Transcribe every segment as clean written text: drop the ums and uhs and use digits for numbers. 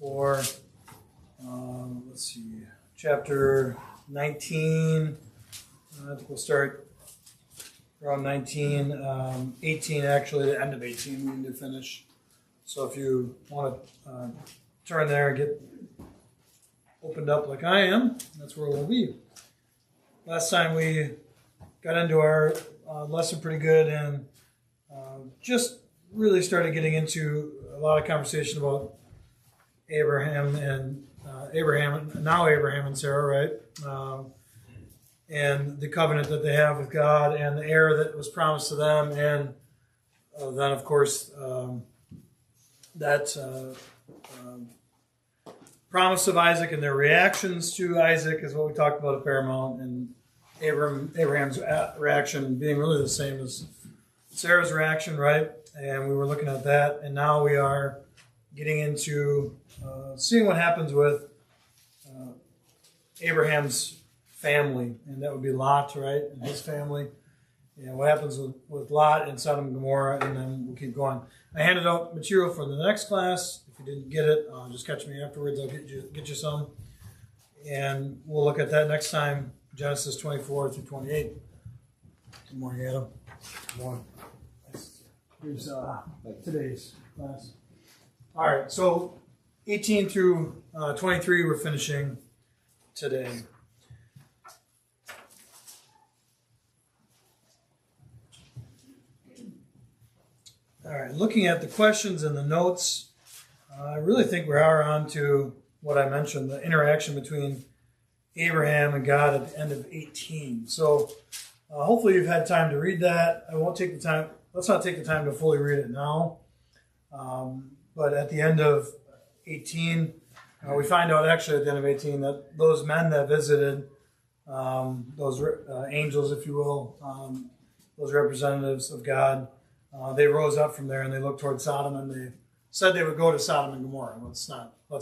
for, let's see, chapter 19. I think we'll start around 19, 18 actually, the end of 18 we need to finish. So if you want to turn there and get opened up like I am, that's where we'll be. Last time we got into our lesson pretty good and just really started getting into a lot of conversation about Abraham and Abraham and Sarah, right? And the covenant that they have with God and the heir that was promised to them, and then of course that promise of Isaac and their reactions to Isaac is what we talked about at Paramount, and Abraham's reaction being really the same as Sarah's reaction, right? And we were looking at that, and now we are getting into seeing what happens with Abraham's family, and that would be Lot, right, and his family. And what happens with Lot and Sodom and Gomorrah, and then we'll keep going. I handed out material for the next class. If you didn't get it, just catch me afterwards. I'll get you some. And we'll look at that next time, Genesis 24 through 28. Good morning, Adam. Good morning. Here's today's class. All right, so 18 through 23 we're finishing today. All right, looking at the questions and the notes, I really think we are on to what I mentioned, the interaction between Abraham and God at the end of 18. So hopefully you've had time to read that. I won't take the time. Let's not take the time to fully read it now. But at the end of 18, we find out actually at the end of 18 that those men that visited, those angels, if you will, those representatives of God, they rose up from there and they looked toward Sodom and they said they would go to Sodom and Gomorrah. Let's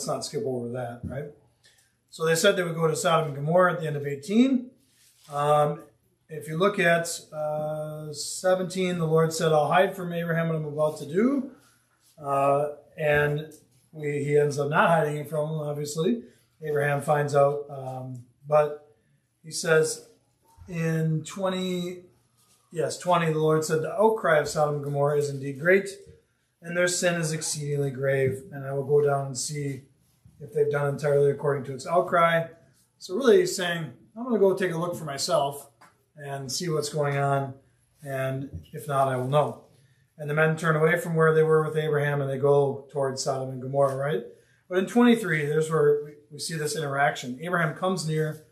not skip over that, right? So they said they would go to Sodom and Gomorrah at the end of 18. If you look at 17, the Lord said, "I'll hide from Abraham what I'm about to do." And he ends up not hiding it from him, obviously. Abraham finds out. But he says in 20, the Lord said, "The outcry of Sodom and Gomorrah is indeed great, and their sin is exceedingly grave. And I will go down and see if they've done entirely according to its outcry." So really he's saying, I'm going to go take a look for myself and see what's going on. And if not, I will know. And the men turn away from where they were with Abraham and they go towards Sodom and Gomorrah, right? But in 23, there's where we see this interaction. Abraham comes near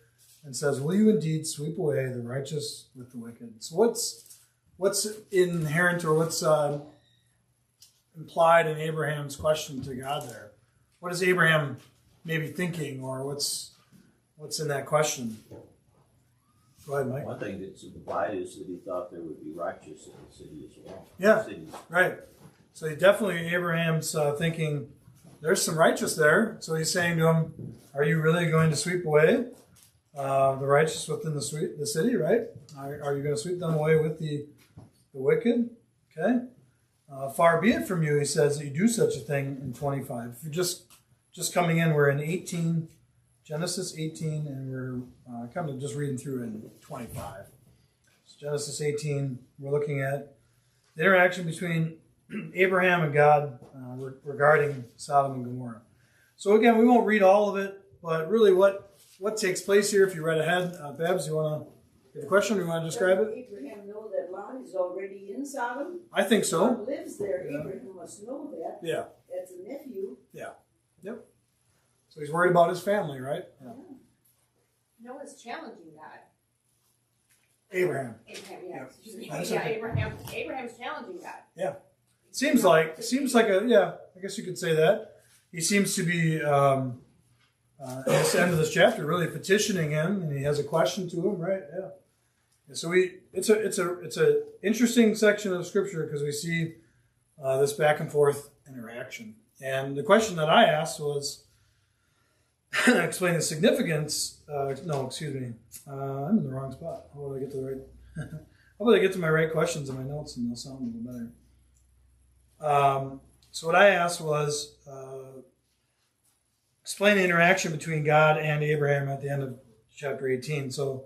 and says, "Will you indeed sweep away the righteous with the wicked?" So what's inherent or what's implied in Abraham's question to God there? What is Abraham maybe thinking, or what's in that question? Go ahead, Mike. One thing that's implied is that he thought there would be righteous in the city as well. Yeah, right. So Abraham's thinking there's some righteous there. So he's saying to him, "Are you really going to sweep away the righteous within the city, right? Are you going to sweep them away with the wicked?" Okay. "Far be it from you," he says, "that you do such a thing," in 25. If you're just coming in, we're in 18, Genesis 18, and we're kind of just reading through in 25. So Genesis 18, we're looking at the interaction between Abraham and God regarding Sodom and Gomorrah. So again, we won't read all of it, but really what takes place here, if you read ahead, Babs, you want to get a question or you want to describe it? Abraham know that Lot is already in Sodom? I think so. Lot lives there. Yeah. Abraham must know that. Yeah. As a nephew. Yeah. Yep. So he's worried about his family, right? Yeah. No one's challenging God. Abraham. Yeah. Excuse me. That's Yeah, okay. Abraham's challenging God. Yeah. Seems like I guess you could say that. He seems to be at the end of this chapter really petitioning him, and he has a question to him, right? Yeah. And so it's a interesting section of scripture because we see this back and forth interaction. And the question that I asked was explain the significance. I'm in the wrong spot. How about I get to the right? How about I get to my right questions in my notes and they'll sound a little better. So what I asked was, explain the interaction between God and Abraham at the end of chapter 18. So,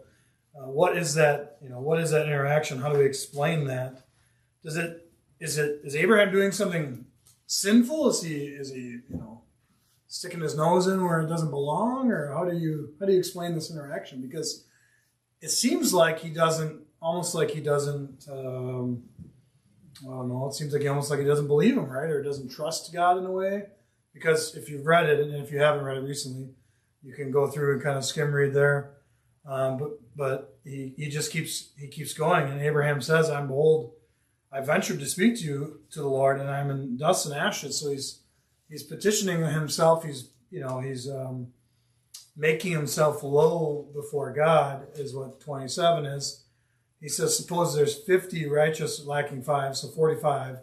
what is that? What is that interaction? How do we explain that? Is Abraham doing something sinful? Is he sticking his nose in where it doesn't belong, or how do you explain this interaction? Because it seems like he doesn't. Almost like he doesn't. I don't know. It seems like almost like he doesn't believe him, right? Or doesn't trust God in a way. Because if you've read it, and if you haven't read it recently, you can go through and kind of skim read there. But he just keeps going, and Abraham says, "I'm bold. I ventured to speak to you, to the Lord, and I'm in dust and ashes." So he's petitioning himself. He's making himself low before God, is what 27 is. He says, "Suppose there's 50 righteous lacking 5, so 45.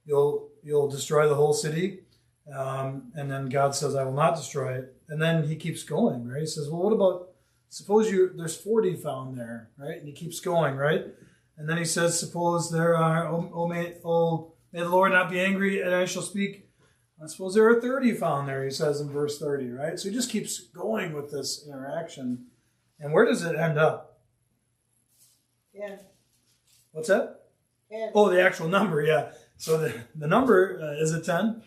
You'll destroy the whole city." And then God says, "I will not destroy it." And then he keeps going, right? He says, "Well, what about, suppose there's 40 found there," right? And he keeps going, right? And then he says, "Suppose there are, may the Lord not be angry, and I shall speak. I suppose there are 30 found there," he says in verse 30, right? So he just keeps going with this interaction. And where does it end up? Yeah. What's that? And Oh, the actual number, yeah. So the number, is it 10?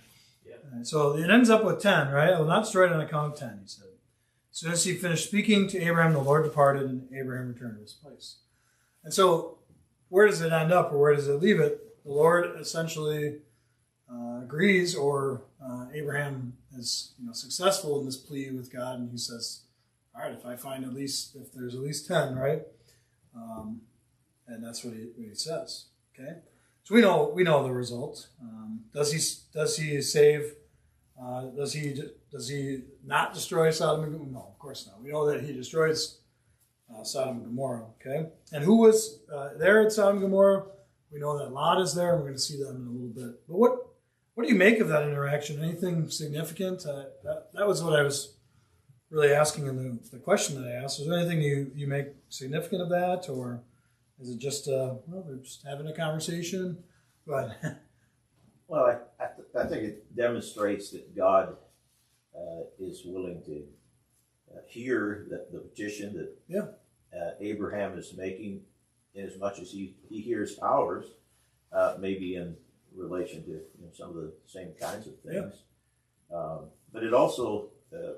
Yeah. So it ends up with 10, right? I will not destroy it on account of 10, he said. As soon as he finished speaking to Abraham, the Lord departed, and Abraham returned to his place. And so where does it end up, or where does it leave it? The Lord essentially agrees, or Abraham is successful in this plea with God, and he says, "All right, if there's at least 10, right?" And that's what he says. Okay, so we know the result. Does he save? Does he not destroy Sodom and Gomorrah? No, of course not. We know that he destroys Sodom and Gomorrah. Okay, and who was there at Sodom and Gomorrah? We know that Lot is there, and we're going to see them in a little bit. But what do you make of that interaction? Anything significant? That was what I was really asking in the question that I asked. Is there anything you make significant of that, or is it just they're just having a conversation? Go ahead. Well, I think it demonstrates that God is willing to hear the petition that Abraham is making, in as much as he hears ours, maybe in relation to some of the same kinds of things. But it also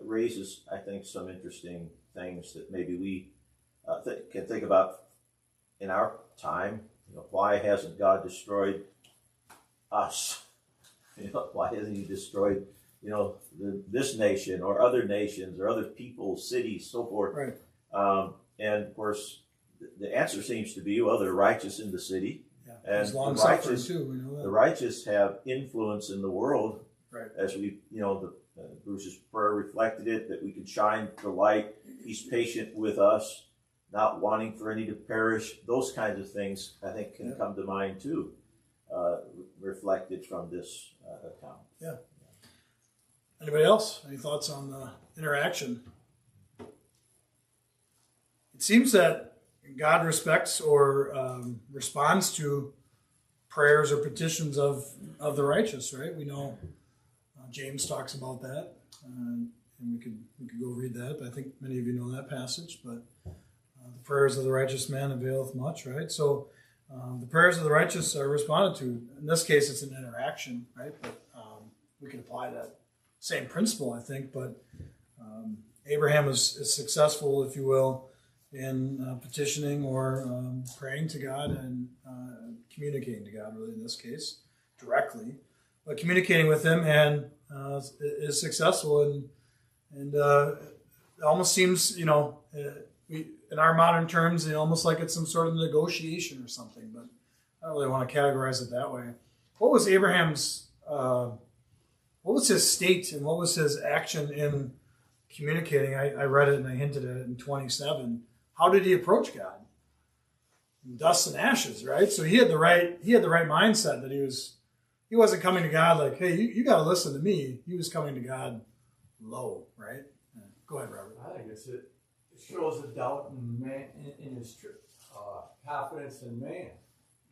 raises, I think, some interesting things that maybe we can think about in our time. Why hasn't God destroyed us? Why hasn't he destroyed this nation or other nations or other people, cities, so forth? Right. And of course, the answer seems to be, well, they're righteous in the city. Yeah. And He's long the suffering righteous, too. We know that. the righteous have influence in the world, Right. as we, Bruce's prayer reflected it, that we can shine the light. He's patient with us, not wanting for any to perish. Those kinds of things, I think, can come to mind too, reflected from this account. Yeah. Anybody else? Any thoughts on the interaction? It seems that God respects or responds to prayers or petitions of the righteous, right? We know James talks about that, and we could go read that. But I think many of you know that passage. But the prayers of the righteous man availeth much, right? So the prayers of the righteous are responded to. In this case, it's an interaction, right? But we can apply that same principle, I think. But Abraham is successful, if you will, in petitioning or praying to God and communicating to God, really in this case, directly, but communicating with him, and is successful. And it almost seems, in our modern terms, almost like it's some sort of negotiation or something, but I don't really want to categorize it that way. What was Abraham's, what was his state and what was his action in communicating? I read it and I hinted at it in 27. How did he approach God? In dust and ashes, right? So he had the right mindset that he wasn't coming to God like, hey, you got to listen to me. He was coming to God low, right? Go ahead, Robert. I think it shows a doubt in man, in his confidence in man.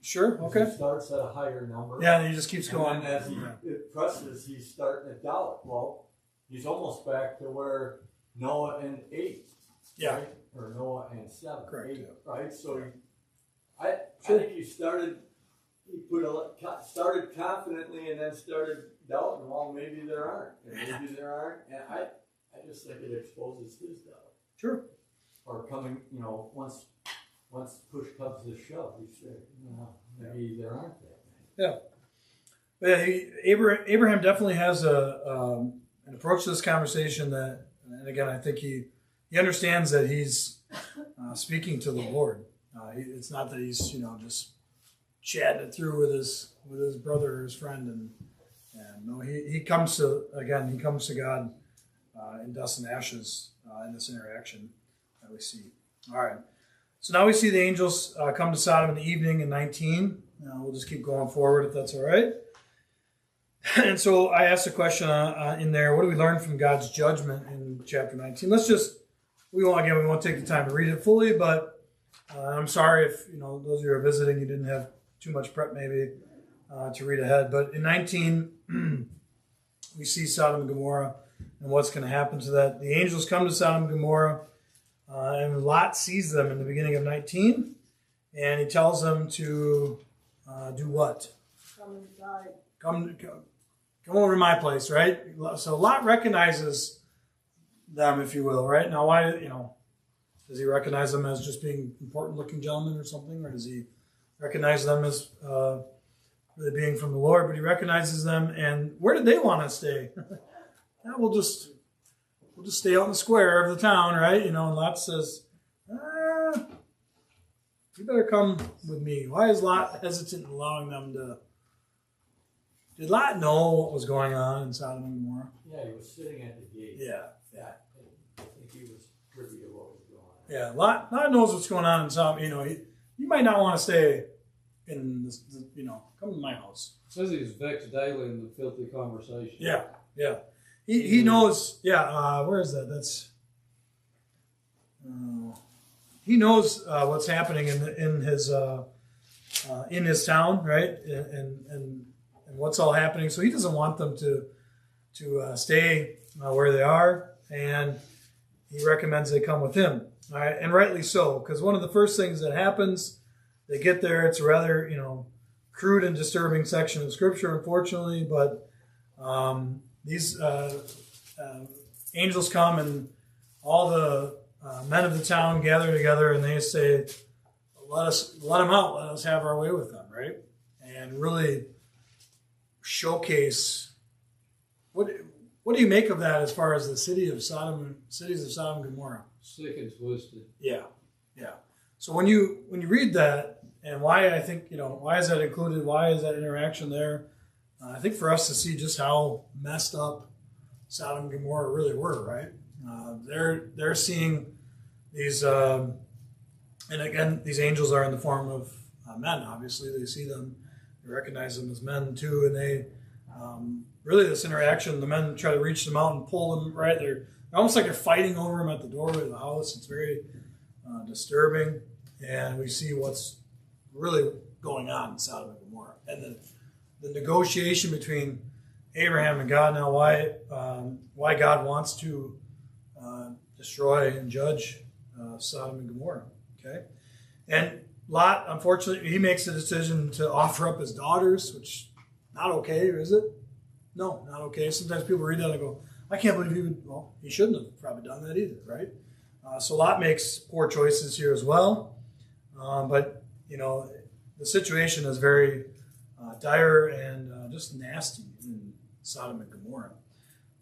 Sure. Okay. He starts at a higher number. Yeah, and he just keeps going. And then as he presses, he's starting to doubt. Well, he's almost back to where Noah and 8. Yeah. Right? Or Noah and 7. Correct, 8, yeah. right? So I think he started confidently and then started doubting, well, maybe there aren't. And maybe there aren't. And I just think it exposes his doubt. Sure. Or coming, once push comes to shove, you say, maybe there aren't that many. Yeah. But yeah, Abraham definitely has an approach to this conversation that, and again, I think he understands that he's speaking to the Lord. It's not that he's just chatting it through with his brother or his friend, and no, he comes to God in dust and ashes in this interaction that we see. All right. So now we see the angels come to Sodom in the evening in 19. We'll just keep going forward if that's all right. And so I asked a question in there, what do we learn from God's judgment in chapter 19? We won't take the time to read it fully, but I'm sorry if, those of you who are visiting, you didn't have too much prep maybe to read ahead. But in 19, we see Sodom and Gomorrah and what's going to happen to that. The angels come to Sodom and Gomorrah, and Lot sees them in the beginning of 19, and he tells them to do what? Come inside. Come over to my place, right? So Lot recognizes them, if you will, right? Now, why, does he recognize them as just being important-looking gentlemen or something, or does he recognize them as really being from the Lord? But he recognizes them, and where did they want to stay? Yeah, we'll just stay out in the square of the town, right? And Lot says, you better come with me. Why is Lot hesitant in allowing them to? Did Lot know what was going on in Sodom and Gomorrah? Yeah, he was sitting at the gate. Yeah. I think he was privy to what was going on. Yeah, Lot knows what's going on in Sodom. You might not want to stay in this, come to my house. It says he was vexed daily in the filthy conversation. Yeah. He knows, where is that? That's, he knows what's happening in his town, right? And what's all happening. So he doesn't want them to stay where they are, and he recommends they come with him. All right, and rightly so, because one of the first things that happens, they get there. It's a rather crude and disturbing section of Scripture, unfortunately, but these angels come, and all the men of the town gather together, and they say, let them out, let us have our way with them, right? And really showcase what do you make of that as far as the cities of Sodom and Gomorrah? Sick and twisted. Yeah. So when you read that, and why I think why is that included? Why is that interaction there? I think for us to see just how messed up Sodom and Gomorrah really were, right? They're seeing these, and again, these angels are in the form of men. Obviously, they see them, they recognize them as men too, and they really this interaction. The men try to reach them out and pull them. Right, they're almost like they're fighting over them at the doorway of the house. It's very disturbing, and we see what's really going on in Sodom and Gomorrah, and the negotiation between Abraham and God. Now, why God wants to destroy and judge Sodom and Gomorrah. Okay, and Lot, unfortunately, he makes the decision to offer up his daughters, which not okay, is it? No, not okay. Sometimes people read that and go, I can't believe he would. Well, he shouldn't have probably done that either, right? So Lot makes poor choices here as well. But the situation is very dire and just nasty in Sodom and Gomorrah.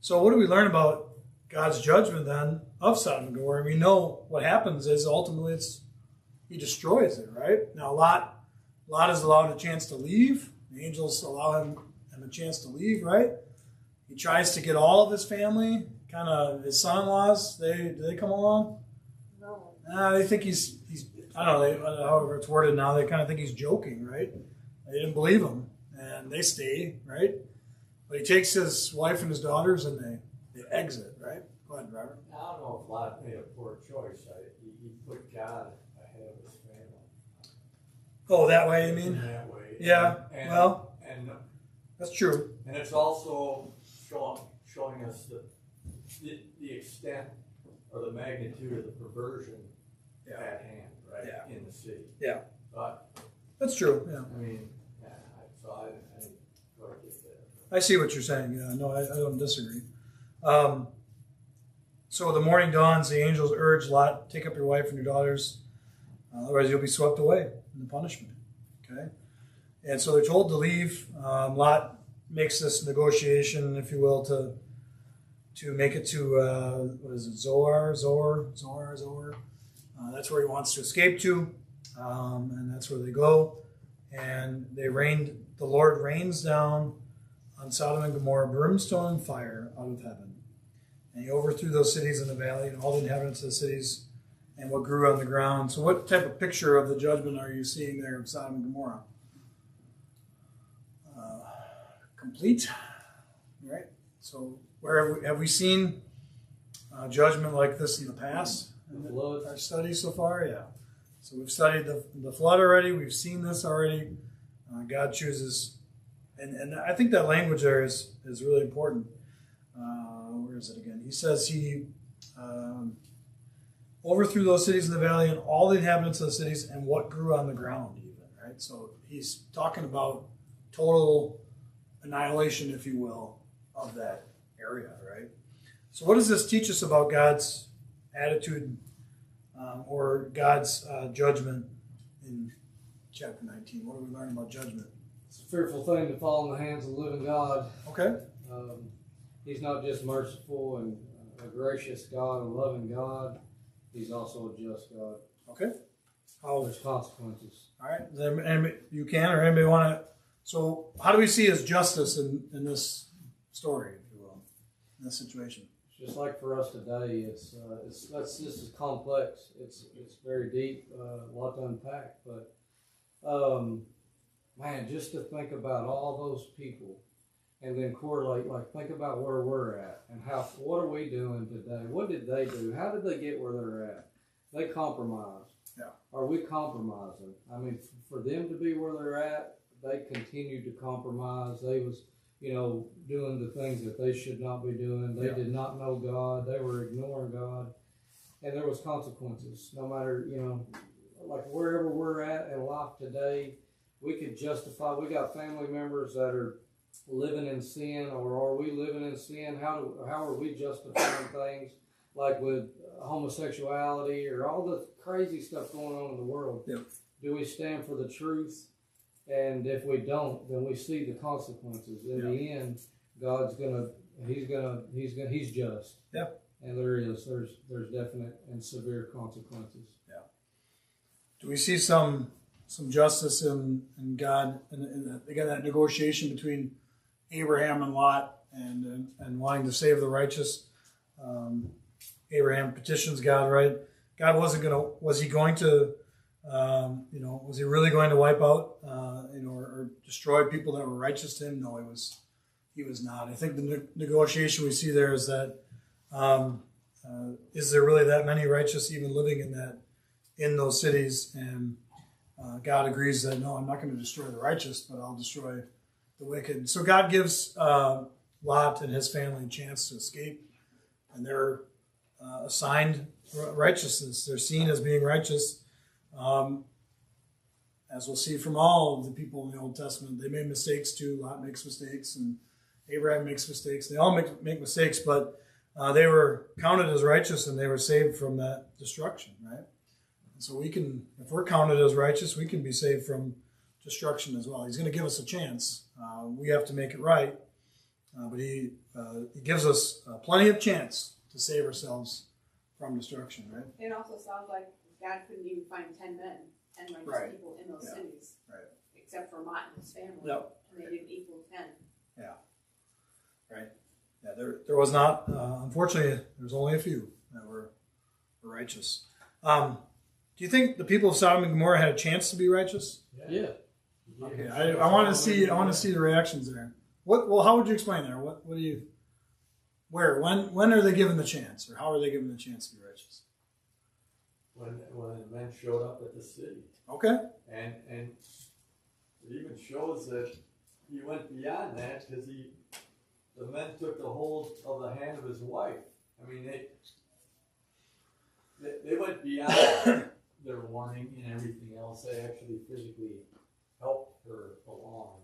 So what do we learn about God's judgment then of Sodom and Gomorrah? We know what happens is ultimately he destroys it, right? Now Lot is allowed a chance to leave. The angels allow him a chance to leave, right? He tries to get all of his family, kind of his son-in-laws. Do they come along? No. They think he's I don't know, however it's worded now, they kind of think he's joking, right? They didn't believe him, and they stay, right? But he takes his wife and his daughters, and they exit, right? Go ahead, Robert. I don't know if Lot made a poor choice. He put God ahead of his family. Oh, that way, you mean? In that way. Yeah, And that's true. And it's also showing us that the extent or the magnitude of the perversion Yeah. at hand, right, Yeah. in the city. Yeah. But, That's true. Yeah. I mean, so I didn't quite get there. I see what you're saying. Yeah, no, I don't disagree. So the morning dawns, the angels urge Lot, take up your wife and your daughters, otherwise you'll be swept away in the punishment. Okay? And so they're told to leave. Lot makes this negotiation, if you will, to make it to, what is it, Zoar. That's where he wants to escape to, and that's where they go. And the Lord rains down on Sodom and Gomorrah brimstone and fire out of heaven. And he overthrew those cities in the valley and all the inhabitants of the cities and what grew on the ground. So what type of picture of the judgment are you seeing there of Sodom and Gomorrah? Complete, right? So where have we seen judgment like this in the past? The flood. Our studies so far, yeah. So we've studied the flood already. We've seen this already. God chooses, and I think that language there is really important. Where is it again? He says he overthrew those cities in the valley and all the inhabitants of the cities and what grew on the ground, even, right? So he's talking about total annihilation, if you will, of that area, right? So what does this teach us about God's attitude or God's judgment in chapter 19? What do we learn about judgment? It's a fearful thing to fall in the hands of the living God. Okay. He's not just merciful and a gracious God, a loving God. He's also a just God. Okay. There's consequences. All right. And you can, or anybody want to? So, how do we see his justice in this story, if you will, in this situation? It's just like for us today. That's just as complex. It's very deep, a lot to unpack. But man, just to think about all those people, and then correlate, like think about where we're at and what are we doing today? What did they do? How did they get where they're at? They compromised. Yeah. Are we compromising? I mean, for them to be where they're at, they continued to compromise. They was, doing the things that they should not be doing. They did not know God. They were ignoring God. And there was consequences. No matter, like wherever we're at in life today, we could justify, we got family members that are living in sin, or are we living in sin? How are we justifying things like with homosexuality or all the crazy stuff going on in the world? Yep. Do we stand for the truth? And if we don't, then we see the consequences. In the end, he's just. Yep. And there's definite and severe consequences. Yeah. Do we see some justice in God and again that negotiation between Abraham and Lot and wanting to save the righteous? Abraham petitions God, right? God was he really going to wipe out, or destroy people that were righteous to him? No, he was not. I think the negotiation we see there is that, is there really that many righteous even living in those cities? And God agrees that, no, I'm not going to destroy the righteous, but I'll destroy the wicked. So God gives Lot and his family a chance to escape, and they're assigned righteousness. They're seen as being righteous. As we'll see from all of the people in the Old Testament, they made mistakes too. Lot makes mistakes, and Abraham makes mistakes. They all make mistakes, but they were counted as righteous, and they were saved from that destruction, right? And so we can, if we're counted as righteous, we can be saved from destruction as well. He's going to give us a chance. We have to make it right, but he gives us plenty of chance to save ourselves from destruction, right? It also sounds like God couldn't even find 10 men, 10 righteous Right. people in those cities. Right. Except for Lot and his family. Yep. And they didn't equal 10. Yeah. Right. Yeah, there was not, unfortunately, there's only a few that were righteous. Do you think the people of Sodom and Gomorrah had a chance to be righteous? Yeah. Okay. I want to see the reactions there. How would you explain that? When are they given the chance, or how are they given the chance to be righteous? When the men showed up at the city. Okay. And it even shows that he went beyond that, because the men took the hold of the hand of his wife I mean, they went beyond their warning and everything else. They actually physically helped her along,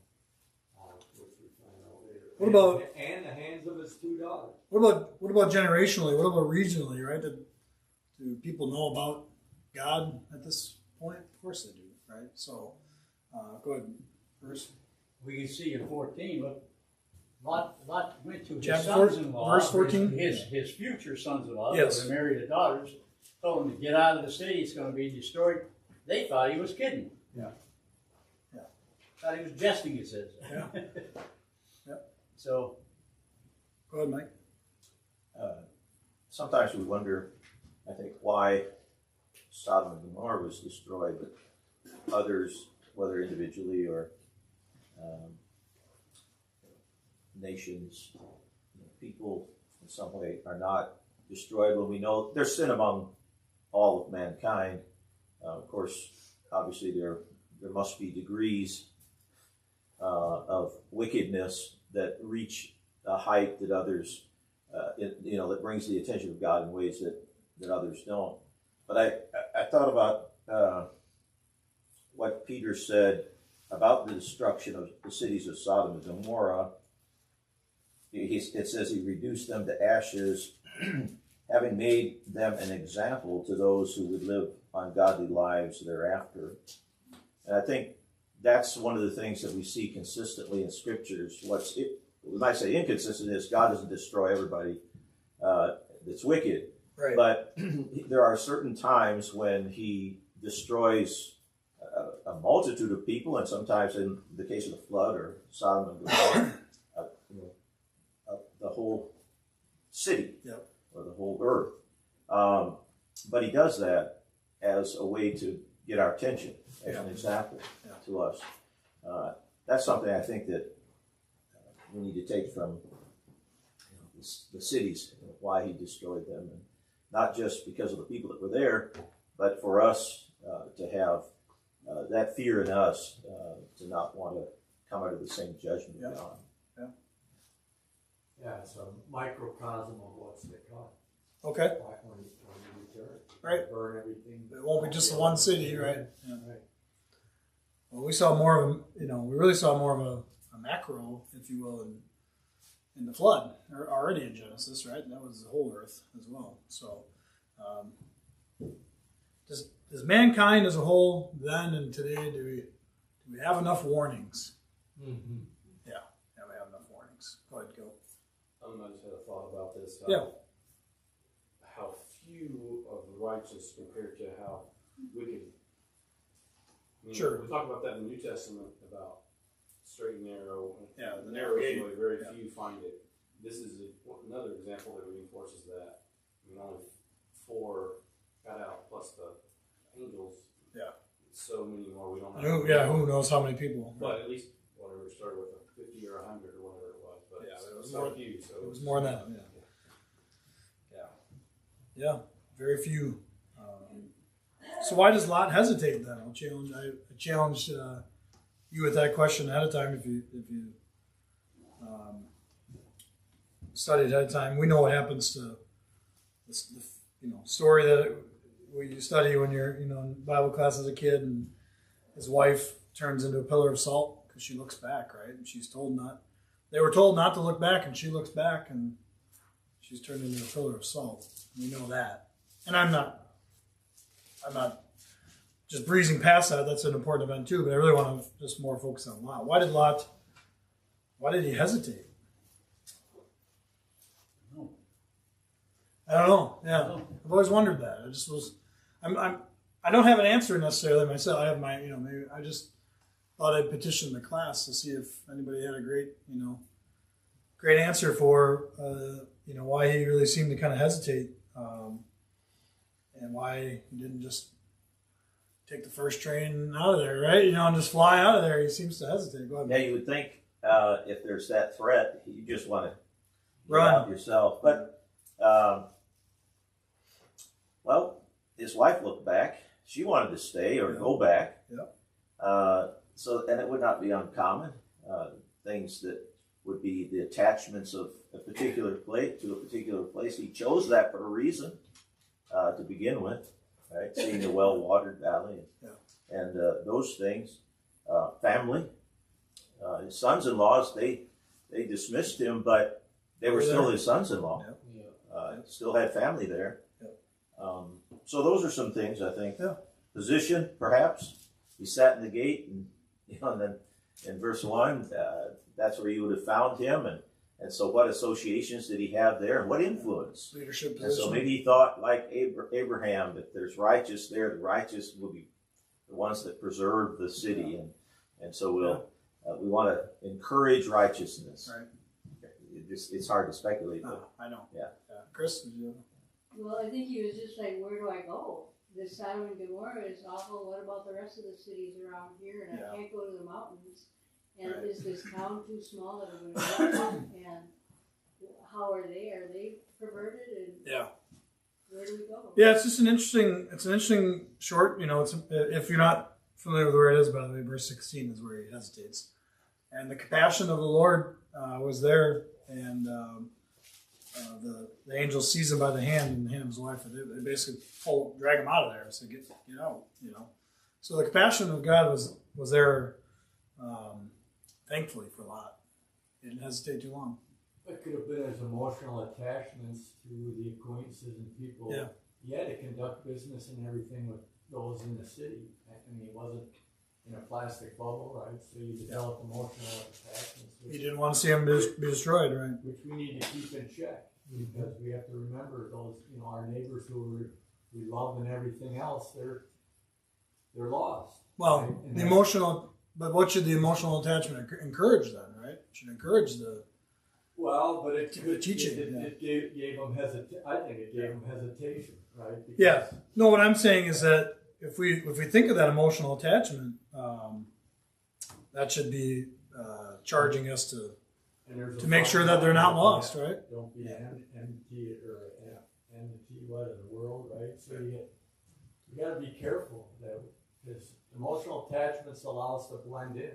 which we find out later. What about- and the hands of his 2 daughters? What about generationally? What about regionally? Right? Do people know about God at this point? Of course they do. Right? So, go ahead, Bruce. We can see in 14, look, Lot went to his Chapter sons-in-law, verse 14? his future sons-in-law, Yes. who were married to daughters, told him to get out of the city, it's going to be destroyed. They thought he was kidding. Yeah. Yeah. Thought he was jesting, it says. Yeah. Yeah. So, Go ahead, Mike. Sometimes we wonder, I think, why Sodom and Gomorrah was destroyed, but others, whether individually or nations, people in some way are not destroyed when we know there's sin among all of mankind. Of course, obviously there must be degrees of wickedness that reach a height that others, that brings the attention of God in ways that others don't. But I thought about what Peter said about the destruction of the cities of Sodom and Gomorrah. It says he reduced them to ashes, having made them an example to those who would live ungodly lives thereafter. And I think that's one of the things that we see consistently in scriptures. We might say inconsistent is God doesn't destroy everybody that's wicked. Right. But there are certain times when he destroys a multitude of people, and sometimes in the case of the flood or Sodom and Gomorrah, the whole city, Yep. or the whole earth. But he does that as a way to get our attention, as an example to us. That's something I think that we need to take from the cities, why he destroyed them, and not just because of the people that were there, but for us to have that fear in us to not want to come under the same judgment of God. Yeah, it's a microcosm of what's to come. Okay. When you return, Right. burn everything. It won't be just the one city, right? Yeah. Right. Well, we saw more of we really saw more of a macro, if you will, in the flood, or already in Genesis, right? And that was the whole earth as well. So, does mankind as a whole then and today, do we have enough warnings? Mm-hmm. Yeah, we have enough warnings. Go ahead, go. I just had a thought about this. Yeah. How few of the righteous compared to how wicked. I mean, Sure. We talk about that in the New Testament about straight and narrow. Yeah, the narrow narrow gate. way, very Yeah. few find it. This is another example that reinforces that. I mean, only 4 got out, plus the angels. Yeah. So many more we don't Who knows how many people? But at least whatever started with 50 or 100 or whatever it was. But Yeah, there was so more- few. So It was more than that. Yeah, very few. So why does Lot hesitate then? I challenged you with that question ahead of time. If you studied ahead of time, we know what happens to this, story that you study when you're in Bible class as a kid, and his wife turns into a pillar of salt because she looks back, right? And she's told not. They were told not to look back, and she looks back, and she's turned into a pillar of salt. We know that. And I'm not just breezing past that. That's an important event too, but I really want to just more focus on Lot. Why did he hesitate? I don't know. Yeah. I've always wondered that. I don't have an answer necessarily myself. I have my, maybe I just thought I'd petition the class to see if anybody had a great answer for, why he really seemed to kind of hesitate, and why he didn't just take the first train out of there, right? And just fly out of there. He seems to hesitate. Go ahead. Yeah, you would think if there's that threat, you just want to Run out yourself. But, his wife looked back. She wanted to stay or go back. Yeah. And it would not be uncommon. Things that would be the attachments of, if particular place, to a particular place. He chose that for a reason to begin with, right? Seeing the well-watered valley and those things. Family, his sons-in-laws, they dismissed him, but they were still his sons-in-law. Still had family there. So those are some things I think. Position, perhaps. He sat in the gate, and and then in verse 1, that's where you would have found him. And so what associations did he have there, and what influence? Leadership position. And so maybe he thought, like Abraham, that there's righteous there. The righteous will be the ones that preserve the city. And so we want to encourage righteousness. Right. It's hard to speculate. But, I know. Yeah. Chris, did you? Well, I think he was just like, where do I go? This Sodom and Gomorrah is awful. What about the rest of the cities around here? And I can't go to the mountains. And is this town too small that I'm going to go? And how are they? Are they perverted? And where do we go? Yeah, it's just an interesting short. It's if you're not familiar with where it is, by the way, verse 16 is where he hesitates, and the compassion of the Lord was there, and the angel sees him by the hand and hand his wife, and they basically drag him out of there and say, "Get out!" So the compassion of God was there, thankfully for Lot. He didn't hesitate too long. It could have been his emotional attachments to the acquaintances and people. Yeah. He had to conduct business and everything with those in the city. I mean, he wasn't in a plastic bubble, right? So you develop emotional attachments. He didn't want to see him be destroyed, right? Which we need to keep in check, because we have to remember those, our neighbors who we love and everything else, they're lost. Well, right? the emotional, but what should the emotional attachment encourage then, right? It should encourage the. Well, but it teaching, it gave them I think it gave them hesitation, right? Because Yeah. No, what I'm saying is that if we think of that emotional attachment, that should be charging us to make sure that they're not lost, right? Don't be enmity or enmity of the world, right? So you got to be careful that because emotional attachments allow us to blend in.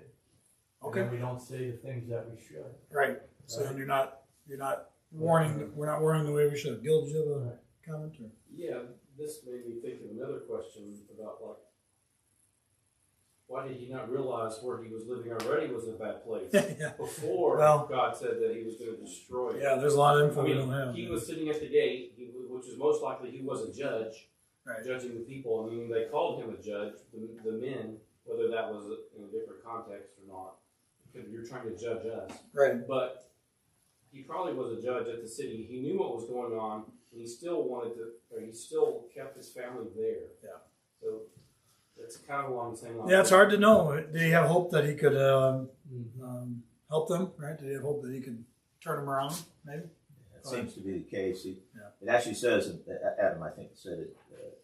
Okay. And we don't say the things that we should. Right. So then you're not warning. We're not warning the way we should. Gil, did you have a comment? Or? Yeah, this made me think of another question about why did he not realize where he was living already was a bad place? Yeah. Before Well, God said that he was going to destroy it. Yeah, there's a lot of info I we mean, don't have. he was sitting at the gate, which is most likely he was a judge, Right. judging the people. I mean, they called him a judge, the men, whether that was in a different context or not, because you're trying to judge us. Right. But he probably was a judge at the city. He knew what was going on, and he still he still kept his family there. Yeah. So it's kind of along the same line. Yeah, it's hard to know. Did he have hope that he could help them? Right? Did he have hope that he could turn them around? Maybe. It seems to be the case. Yeah. It actually says, Adam, I think, said it.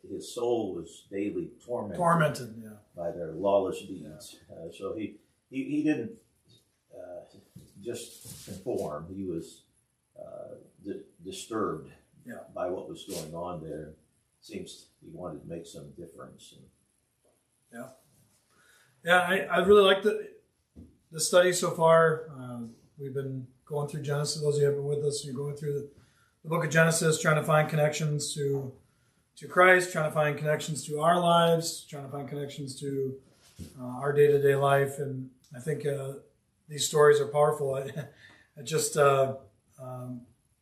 His soul was daily tormented Yeah. by their lawless deeds. So he didn't just conform. He was disturbed by what was going on there. Seems he wanted to make some difference. Yeah, I really like the study so far. We've been going through Genesis. Those of you who have been with us, you're going through the book of Genesis, trying to find connections to Christ, trying to find connections to our lives, trying to find connections to our day-to-day life. And I think these stories are powerful. I just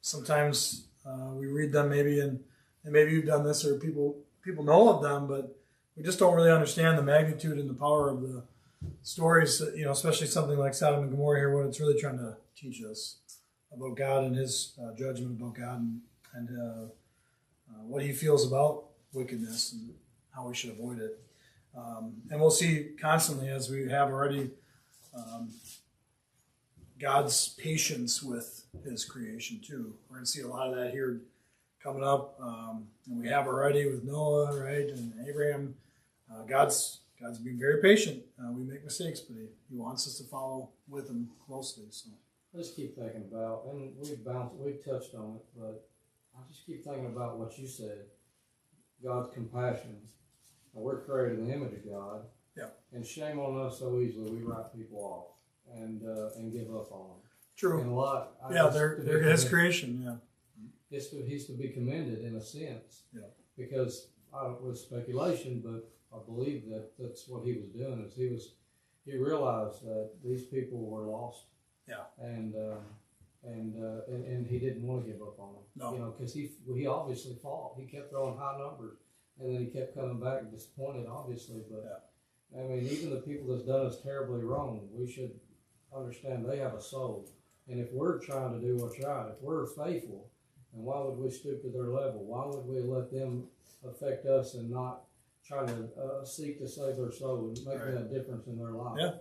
sometimes we read them maybe, and maybe you've done this, or people know of them, but we just don't really understand the magnitude and the power of the stories, especially something like Sodom and Gomorrah here, what it's really trying to teach us about God and his judgment about God and what he feels about wickedness and how we should avoid it. And we'll see constantly, as we have already, God's patience with his creation too. We're going to see a lot of that here coming up, and we have already with Noah, right, and Abraham. God's being very patient. We make mistakes, but he wants us to follow with him closely. So I just keep thinking about, and we've touched on it, but I just keep thinking about what you said. God's compassion. Now, we're created in the image of God. Yeah. And shame on us so easily we write people off and give up on them. True. And Lot, Yeah, they're his creation. Yeah. He's to be commended in a sense. Yeah. Because it was speculation, but I believe that that's what he was doing. Is he realized that these people were lost. Yeah. And he didn't want to give up on them. No. You know, because he obviously fought. He kept throwing high numbers, and then he kept coming back disappointed, obviously. But I mean, even the people that's done us terribly wrong, we should understand they have a soul. And if we're trying to do what's right, if we're faithful, then why would we stoop to their level? Why would we let them affect us and not try to seek to save their soul and make that difference in their life? Yeah.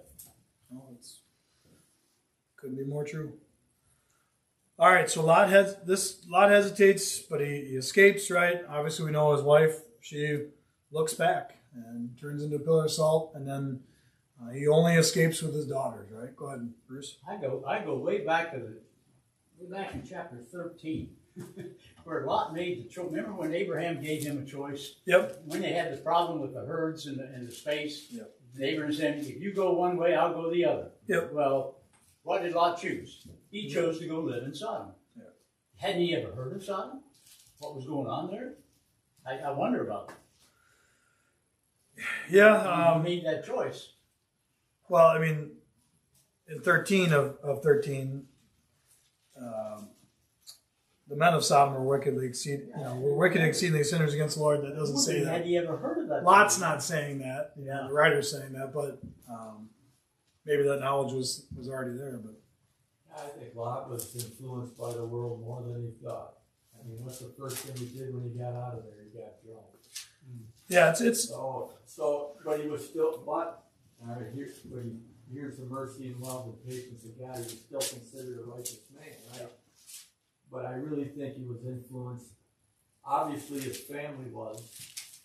No, couldn't be more true. All right, so Lot hesitates, but he escapes, right? Obviously, we know his wife, she looks back and turns into a pillar of salt, and then he only escapes with his daughters, right? Go ahead, Bruce. I go way back in chapter 13, where Lot made the choice. Remember when Abraham gave him a choice? Yep. When they had the problem with the herds and the space, Yep. Abraham said, "If you go one way, I'll go the other." Yep. Well, what did Lot choose? He chose to go live in Sodom. Yeah. Hadn't he ever heard of Sodom? What was going on there? I wonder about that. Yeah. He made that choice. Well, I mean, in 13 of 13, the men of Sodom were wickedly exceedingly sinners against the Lord. That doesn't say that. Had he ever heard of that? Lot's not saying that. Yeah. The writer's saying that, but maybe that knowledge was already there. But I think Lot was influenced by the world more than he thought. I mean, what's the first thing he did when he got out of there? He got drunk. yeah, it's But he was still, but when he hears the mercy and love and patience of God, he was still considered a righteous man, right? But I really think he was influenced. Obviously, his family was,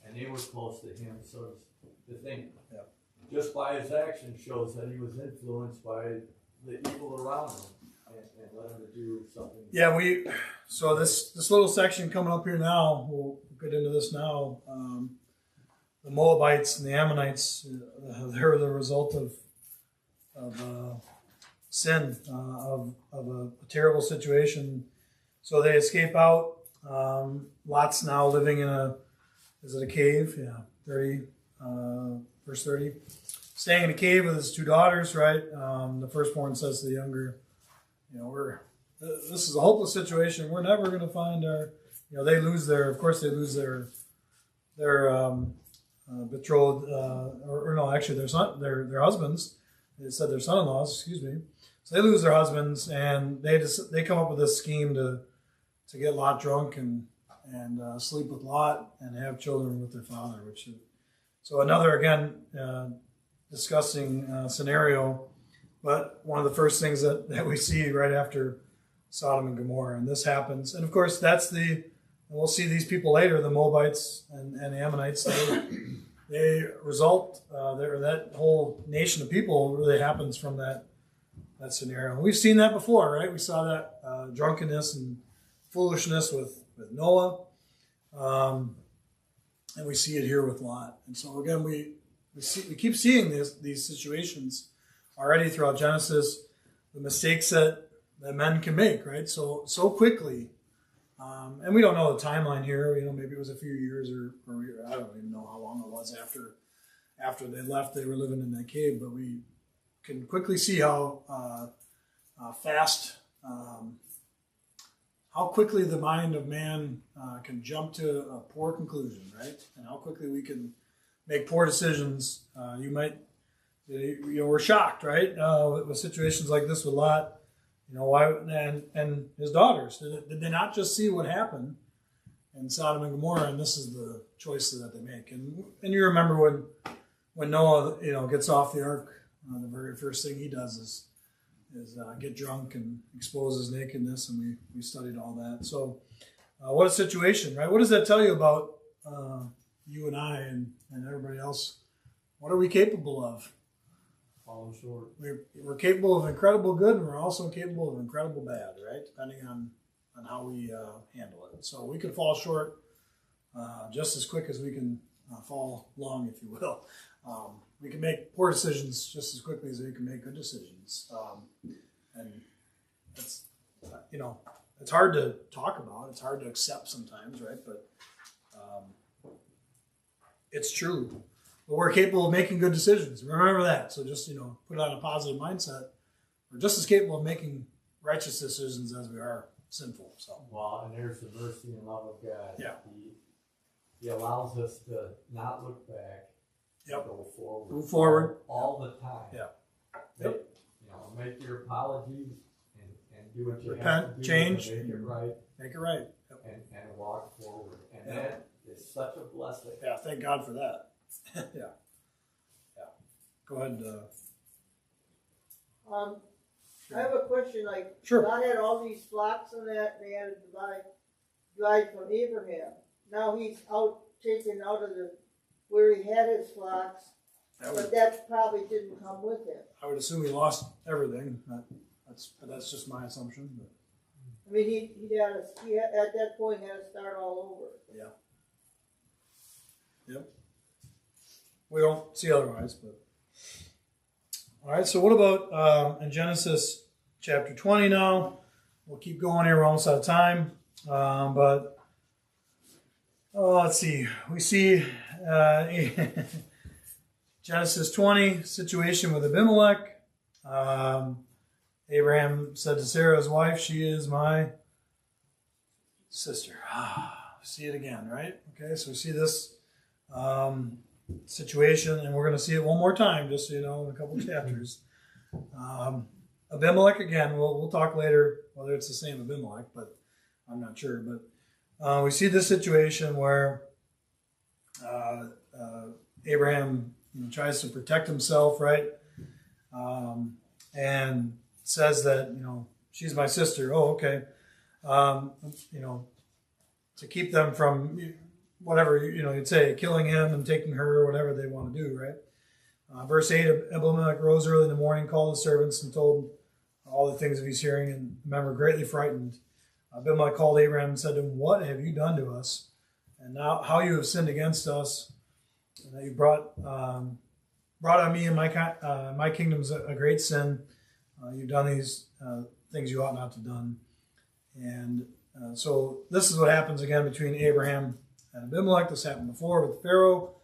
and they were close to him. So the thing, just by his action, shows that he was influenced by the evil around him and led him to do something. Yeah, so this little section coming up here now, we'll get into this now. The Moabites and the Ammonites, they're the result of sin, of a terrible situation. So they escape out. Lot's now living in a cave? Yeah, 30, verse 30. Staying in a cave with his two daughters, right? The firstborn says to the younger, this is a hopeless situation. We're never going to find our, they lose their betrothed, their husbands. They said their son-in-laws, excuse me. So they lose their husbands, and they come up with this scheme to get Lot drunk and sleep with Lot and have children with their father. So another, again, disgusting scenario, but one of the first things that we see right after Sodom and Gomorrah, and this happens. And of course, we'll see these people later, the Moabites and the Ammonites. They result, that whole nation of people really happens from that scenario. We've seen that before, right? We saw that drunkenness and foolishness with Noah, and we see it here with Lot. And so again, we keep seeing these situations already throughout Genesis, the mistakes that men can make, right? So quickly. And we don't know the timeline here. Maybe it was a few years or I don't even know how long it was after they left. They were living in that cave, but we can quickly see how fast, how quickly the mind of man can jump to a poor conclusion, right? And how quickly we can make poor decisions. We're shocked, right? With situations like this with Lot. Why? And his daughters, did they not just see what happened in Sodom and Gomorrah? And this is the choice that they make. And you remember when Noah, gets off the ark, the very first thing he does is get drunk and expose his nakedness, and we studied all that. So, what a situation, right? What does that tell you about you and I and everybody else? What are we capable of? Falling short. We're capable of incredible good, and we're also capable of incredible bad, right? Depending on how we handle it. So we can fall short just as quick as we can fall long, if you will. We can make poor decisions just as quickly as we can make good decisions. And you know, it's hard to talk about. It's hard to accept sometimes, right? But it's true. But we're capable of making good decisions. Remember that. So just, you know, put on a positive mindset. We're just as capable of making righteous decisions as we are sinful. So Well, and there's the mercy and love of God. Yeah. He allows us to not look back. Yep. Go forward. Move forward. All the time. Yeah. Make, you know, make your apologies and do what you Repent, have to do change, to make it right make it right. Yep. and walk forward. And Yeah. that is such a blessing. Yeah, thank God for that. Yeah. Go ahead. I have a question, like, Sure. God had all these flocks and that, and they had to divide from Abraham. Now he's taken out of where he had his flocks, but that probably didn't come with him. I would assume he lost everything. That's just my assumption. But. I mean, he at that point had to start all over. Yeah. Yep. We don't see otherwise, but. All right, so what about in Genesis chapter 20 now? We'll keep going here. We're almost out of time. But let's see. We see Genesis 20, situation with Abimelech. Abraham said to Sarah, his wife, she is my sister. See it again, right? Okay, so we see this situation, and we're going to see it one more time, just so you know, in a couple chapters. Abimelech again. We'll talk later whether it's the same Abimelech, but I'm not sure. But we see this situation where Abraham tries to protect himself, right? And says that she's my sister. Oh, okay. To keep them from whatever, you'd say, killing him and taking her, or whatever they want to do, right? Verse 8, Abimelech rose early in the morning, called his servants, and told all the things of his hearing, and the men were greatly frightened. Abimelech called Abraham and said to him, what have you done to us? And now how you have sinned against us, and that you brought on me and my kingdom's a great sin. You've done these things you ought not to have done. And so this is what happens again between Abraham and Abimelech. This happened before with Pharaoh.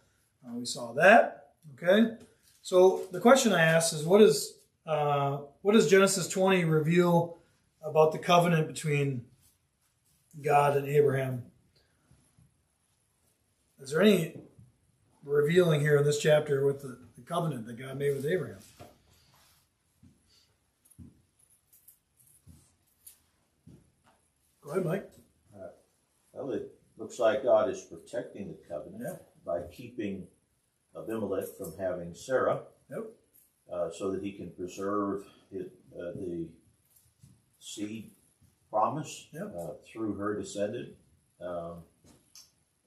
We saw that. Okay. So the question I asked is, what does Genesis 20 reveal about the covenant between God and Abraham? Is there any revealing here in this chapter with the covenant that God made with Abraham? Go ahead, Mike. Well, it looks like God is protecting the covenant Yeah. by keeping Abimelech from having Sarah. Yep. So that he can preserve the seed promise through her descendant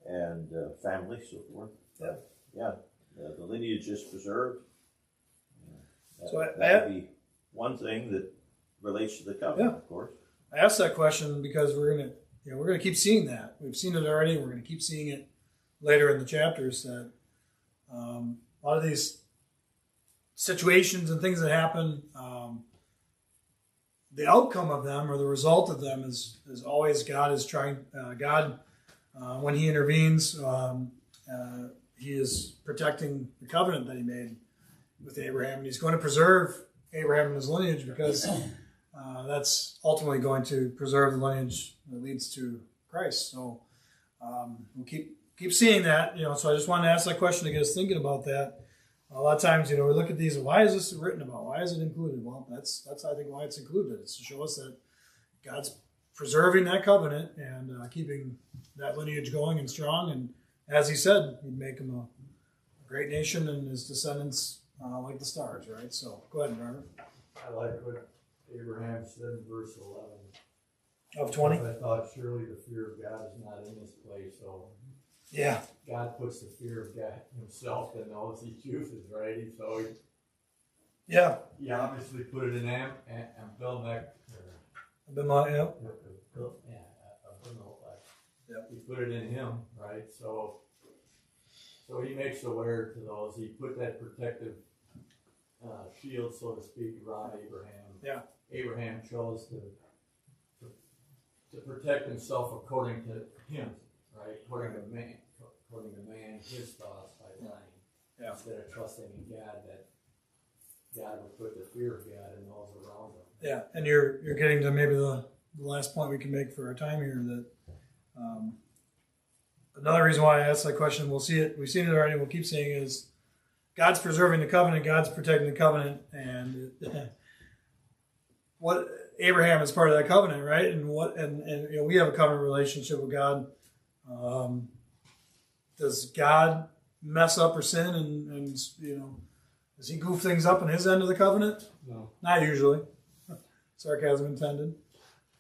and family, so forth. The lineage is preserved. So that would be one thing that relates to the covenant, of course. I asked that question because we're gonna keep seeing that. We've seen it already. We're gonna keep seeing it later in the chapters. That a lot of these situations and things that happen, the outcome of them or the result of them is always God is trying. God, when He intervenes, He is protecting the covenant that He made with Abraham, and He's going to preserve Abraham and his lineage because that's ultimately going to preserve the lineage that leads to Christ. So we'll keep seeing that. So I just wanted to ask that question to get us thinking about that. A lot of times, we look at these and why is this written about? Why is it included? Well, that's I think why it's included. It's to show us that God's preserving that covenant and keeping that lineage going and strong. And as He said, He'd make him a great nation and his descendants like the stars, right? So go ahead, Robert. I like what Abraham said in verse 11. Of 20? I thought surely the fear of God is not in this place. So yeah, God puts the fear of God Himself in those He chooses, right? So He obviously put it in Abimelech. Abimelech, He put it in him, right? So He makes aware to those. He put that protective shield, so to speak, around Abraham. Yeah. Abraham chose to to protect himself according to him, right? According to man, his thoughts by lying. Yeah. Instead of trusting in God, that God would put the fear of God in those around him. Yeah, and you're getting to maybe the last point we can make for our time here, that another reason why I asked that question, we've seen it already, we'll keep saying, is God's preserving the covenant, God's protecting the covenant, and what Abraham is part of that covenant, right? And you know, we have a covenant relationship with God. Does God mess up or sin, and you know, does he goof things up in his end of the covenant? No. Not usually. Sarcasm intended.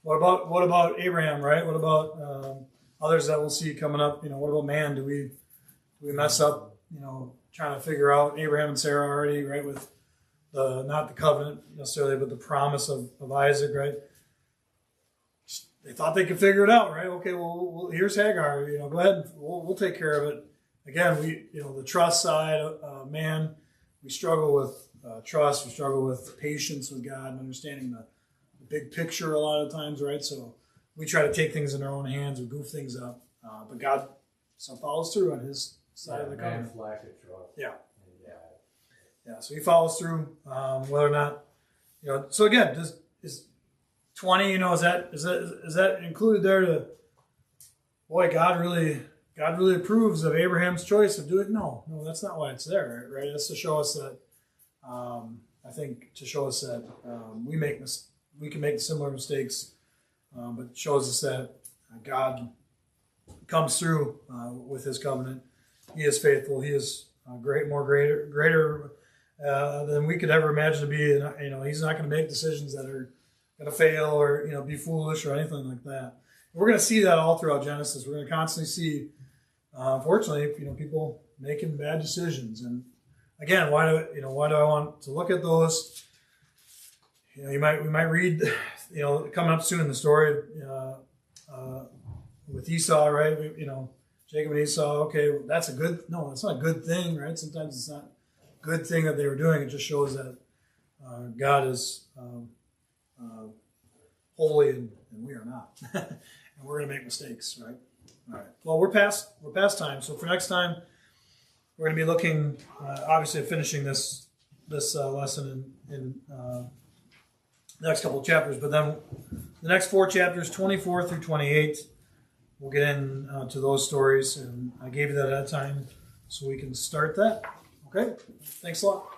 What about Abraham, right? What about others that we'll see coming up? You know, what about man? Do we mess up? You know, trying to figure out Abraham and Sarah already, right? With not the covenant necessarily, but the promise of Isaac, right? They thought they could figure it out, right? Okay, well here's Hagar. You know, go ahead. We'll take care of it. Again, the trust side, man, we struggle with trust. We struggle with patience with God and understanding the big picture a lot of times, right? So we try to take things in our own hands. We goof things up, but God still follows through on His side of the covenant. Man's lack of trust. Yeah. Yeah. So He follows through, whether or not, you know. So again, is 20, you know, is that included there? To boy, God really approves of Abraham's choice of doing it. No, that's not why it's there, right? It's to show us that. I think to show us that we can make similar mistakes, but it shows us that God comes through with His covenant. He is faithful. He is greater than we could ever imagine to be. And, you know, He's not going to make decisions that are going to fail or, you know, be foolish or anything like that. We're going to see that all throughout Genesis. We're going to constantly see, unfortunately, you know, people making bad decisions. And again, why do I want to look at those? You know, we might read, you know, coming up soon in the story with Esau, right? You know, Jacob and Esau. Okay, that's not a good thing, right? Sometimes it's not a good thing that they were doing. It just shows that God is holy and we are not, and we're going to make mistakes, right? All right. Well, we're past time. So for next time, we're going to be looking, obviously, at finishing this lesson in the next couple of chapters. But then the next 4 chapters, 24 through 28, we'll get into those stories. And I gave you that at a time so we can start that. Okay? Thanks a lot.